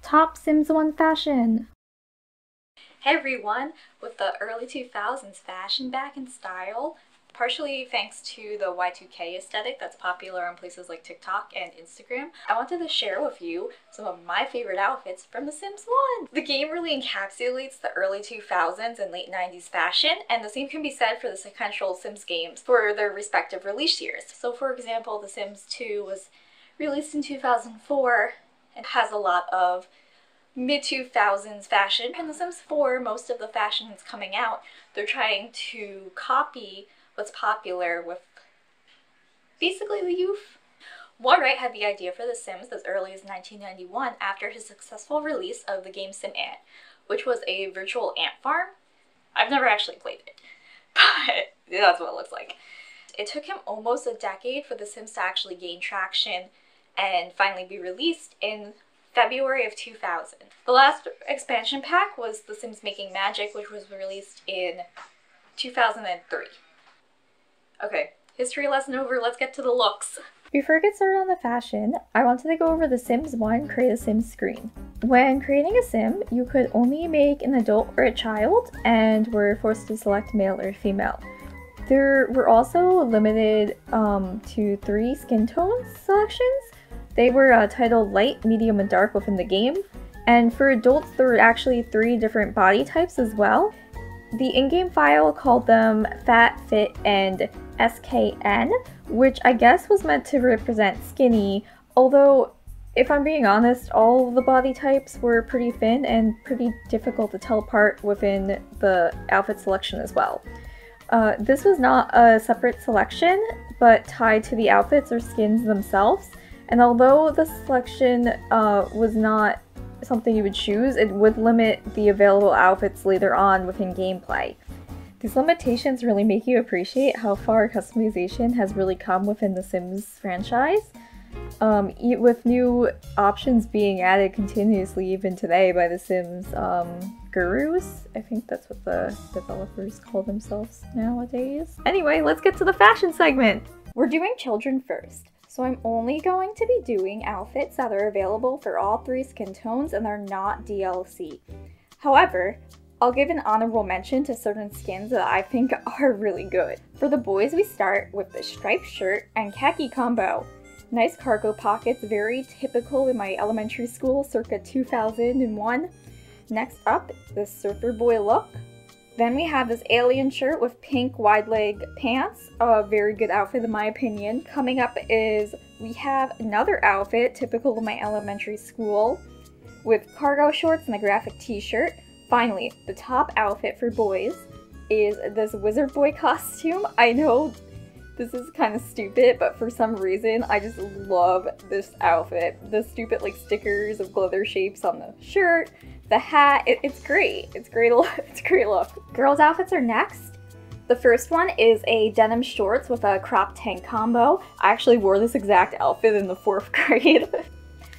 Top Sims 1 fashion! Hey everyone! With the early 2000s fashion back in style, partially thanks to the Y2K aesthetic that's popular on places like TikTok and Instagram, I wanted to share with you some of my favorite outfits from The Sims 1! The game really encapsulates the early 2000s and late 90s fashion, and the same can be said for the sequential Sims games for their respective release years. So for example, The Sims 2 was released in 2004 and has a lot of mid-2000s fashion. In The Sims 4, most of the fashion that's coming out, they're trying to copy what's popular with basically the youth. Warren Wright had the idea for The Sims as early as 1991 after his successful release of the game SimAnt, which was a virtual ant farm. I've never actually played it, but that's what it looks like. It took him almost a decade for The Sims to actually gain traction and finally be released in February of 2000. The last expansion pack was The Sims Making Magic, which was released in 2003. Okay, history lesson over, let's get to the looks. Before I get started on the fashion, I wanted to go over the Sims 1 Create a Sim screen. When creating a Sim, you could only make an adult or a child and were forced to select male or female. There were also limited to 3 skin tone selections. They were titled light, medium, and dark within the game. And for adults, there were actually 3 different body types as well. The in-game file called them Fat, Fit, and SKN, which I guess was meant to represent skinny, although if I'm being honest, all of the body types were pretty thin and pretty difficult to tell apart within the outfit selection as well. This was not a separate selection, but tied to the outfits or skins themselves. And although the selection was not something you would choose, it would limit the available outfits later on within gameplay. These limitations really make you appreciate how far customization has really come within the Sims franchise, with new options being added continuously even today by the Sims gurus. I think that's what the developers call themselves nowadays. Anyway, let's get to the fashion segment! We're doing children first. So I'm only going to be doing outfits that are available for all 3 skin tones and are not DLC. However, I'll give an honorable mention to certain skins that I think are really good. For the boys, we start with the striped shirt and khaki combo. Nice cargo pockets, very typical in my elementary school circa 2001. Next up, the surfer boy look. Then we have this alien shirt with pink wide leg pants, a very good outfit in my opinion. Coming up is, we have another outfit typical of my elementary school with cargo shorts and a graphic t-shirt. Finally, the top outfit for boys is this wizard boy costume. I know this is kind of stupid, but for some reason I just love this outfit. The stupid like stickers of glitter shapes on the shirt. The hat, it's great. It's great look. Girls' outfits are next. The first one is a denim shorts with a crop tank combo. I actually wore this exact outfit in the 4th grade.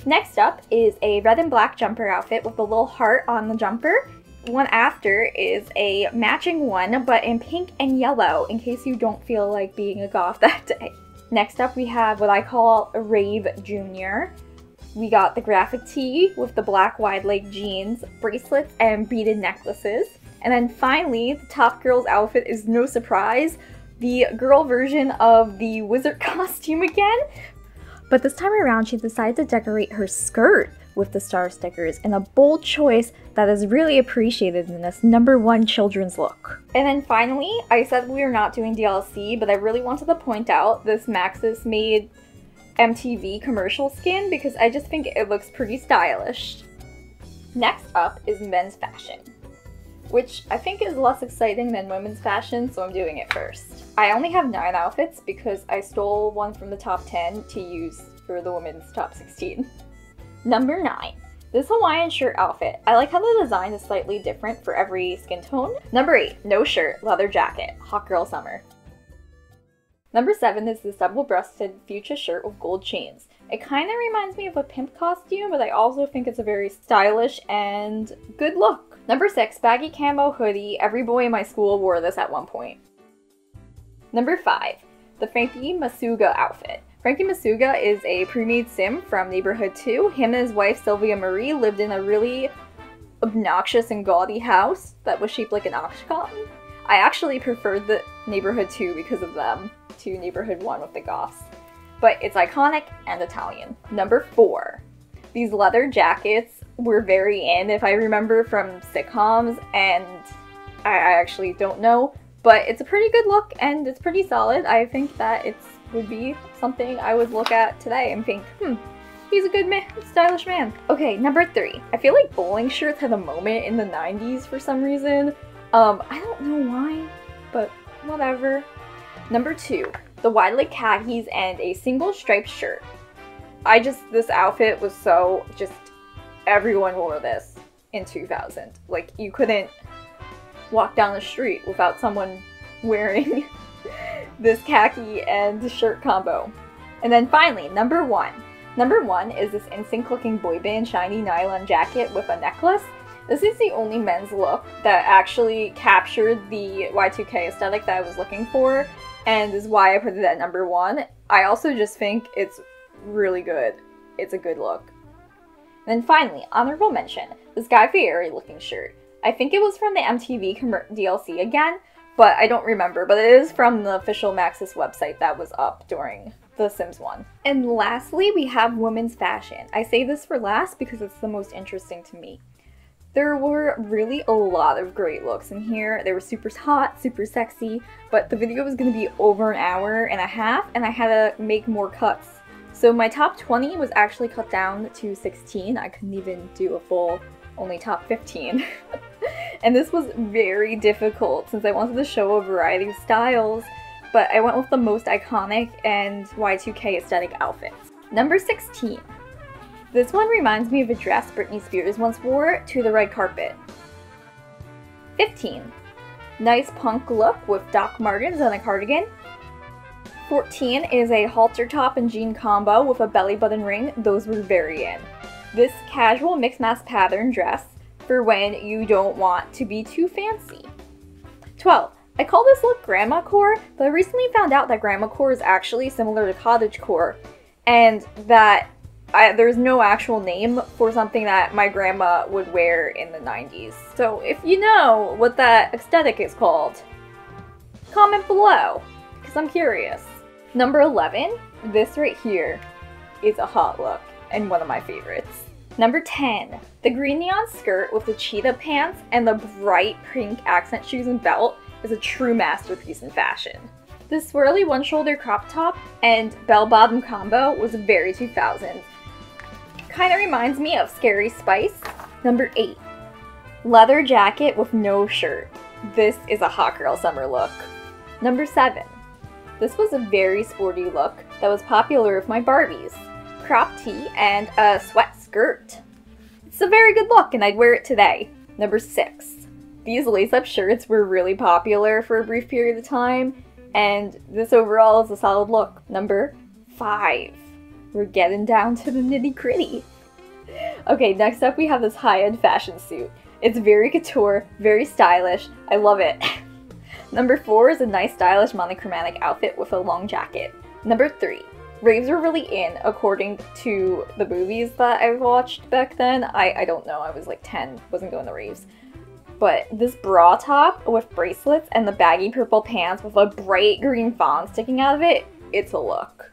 Next up is a red and black jumper outfit with a little heart on the jumper. One after is a matching one, but in pink and yellow, in case you don't feel like being a goth that day. Next up we have what I call a Rave Junior. We got the graphic tee with the black wide leg jeans, bracelets, and beaded necklaces. And then finally, the top girl's outfit is no surprise, the girl version of the wizard costume again. But this time around, she decided to decorate her skirt with the star stickers in a bold choice that is really appreciated in this #1 children's look. And then finally, I said we are not doing DLC, but I really wanted to point out this Maxis made MTV commercial skin because I just think it looks pretty stylish. Next up is men's fashion, which I think is less exciting than women's fashion, so I'm doing it first. I only have 9 outfits because I stole one from the top 10 to use for the women's top 16. Number 9. This Hawaiian shirt outfit. I like how the design is slightly different for every skin tone. Number 8. No shirt, leather jacket. Hot girl summer. Number 7 is this double-breasted fuchsia shirt with gold chains. It kind of reminds me of a pimp costume, but I also think it's a very stylish and good look. Number 6, baggy camo hoodie. Every boy in my school wore this at one point. Number 5, the Frankie Masuga outfit. Frankie Masuga is a pre-made sim from Neighborhood 2. Him and his wife Sylvia Marie lived in a really obnoxious and gaudy house that was shaped like an oxycontin. I actually preferred the Neighborhood 2 because of them to Neighborhood 1 with the goths. But it's iconic and Italian. Number 4. These leather jackets were very in, if I remember, from sitcoms, and I actually don't know, but it's a pretty good look and it's pretty solid. I think that it would be something I would look at today and think, he's a good man, stylish man. Okay, number 3. I feel like bowling shirts had a moment in the 90s for some reason. I don't know why, but whatever. Number 2. The wide leg khakis and a single striped shirt. This outfit was so everyone wore this in 2000. Like, you couldn't walk down the street without someone wearing this khaki and shirt combo. And then finally, number 1. Number 1 is this NSYNC looking boy band shiny nylon jacket with a necklace. This is the only men's look that actually captured the Y2K aesthetic that I was looking for, and is why I put it at number 1. I also just think it's really good. It's a good look. And then finally, honorable mention, this Guy Fieri looking shirt. I think it was from the MTV DLC again, but I don't remember. But it is from the official Maxis website that was up during The Sims 1. And lastly, we have women's fashion. I say this for last because it's the most interesting to me. There were really a lot of great looks in here. They were super hot, super sexy, but the video was going to be over an hour and a half, and I had to make more cuts. So my top 20 was actually cut down to 16. I couldn't even do a full only top 15. And this was very difficult since I wanted to show a variety of styles, but I went with the most iconic and Y2K aesthetic outfits. Number 16. This one reminds me of a dress Britney Spears once wore to the red carpet. 15. Nice punk look with Doc Martens and a cardigan. 14 is a halter top and jean combo with a belly button ring. Those were very in. This casual mixed mask pattern dress for when you don't want to be too fancy. 12. I call this look grandma-core, but I recently found out that grandma-core is actually similar to cottagecore, and that there's no actual name for something that my grandma would wear in the 90s. So if you know what that aesthetic is called, comment below, because I'm curious. Number 11, this right here is a hot look and one of my favorites. Number 10, the green neon skirt with the cheetah pants and the bright pink accent shoes and belt is a true masterpiece in fashion. This swirly one-shoulder crop top and bell-bottom combo was very 2000s. Kinda reminds me of Scary Spice. Number 8, leather jacket with no shirt. This is a hot girl summer look. Number 7, this was a very sporty look that was popular with my Barbies. Crop tee and a sweat skirt. It's a very good look and I'd wear it today. Number 6, these lace-up shirts were really popular for a brief period of time, and this overall is a solid look. Number 5, we're getting down to the nitty-gritty. Okay, next up we have this high-end fashion suit. It's very couture, very stylish. I love it. Number 4 is a nice stylish monochromatic outfit with a long jacket. Number 3, raves were really in according to the movies that I watched back then. I don't know, I was like 10, wasn't going to raves. But this bra top with bracelets and the baggy purple pants with a bright green fawn sticking out of it, it's a look.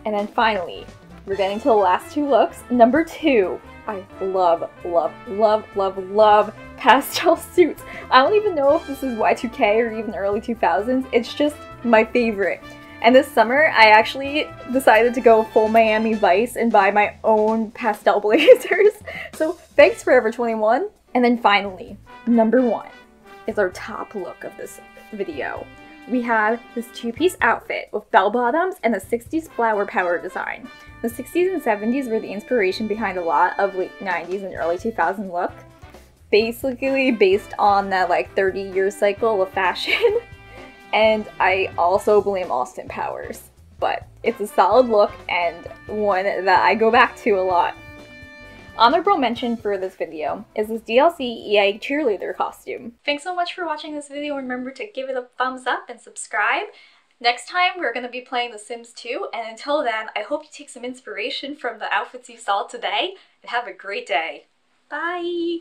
And then finally, we're getting to the last 2 looks. Number 2, I love, love, love, love, love pastel suits. I don't even know if this is Y2K or even early 2000s. It's just my favorite. And this summer, I actually decided to go full Miami Vice and buy my own pastel blazers. So thanks Forever 21. And then finally, number 1 is our top look of this video. We have this 2-piece outfit with bell bottoms and a 60s flower power design. The 60s and 70s were the inspiration behind a lot of late 90s and early 2000s look. Basically based on that like 30-year cycle of fashion. And I also blame Austin Powers. But it's a solid look and one that I go back to a lot. Honorable mention for this video is this DLC EA cheerleader costume. Thanks so much for watching this video. Remember to give it a thumbs up and subscribe. Next time, we're going to be playing The Sims 2, and until then, I hope you take some inspiration from the outfits you saw today, and have a great day. Bye!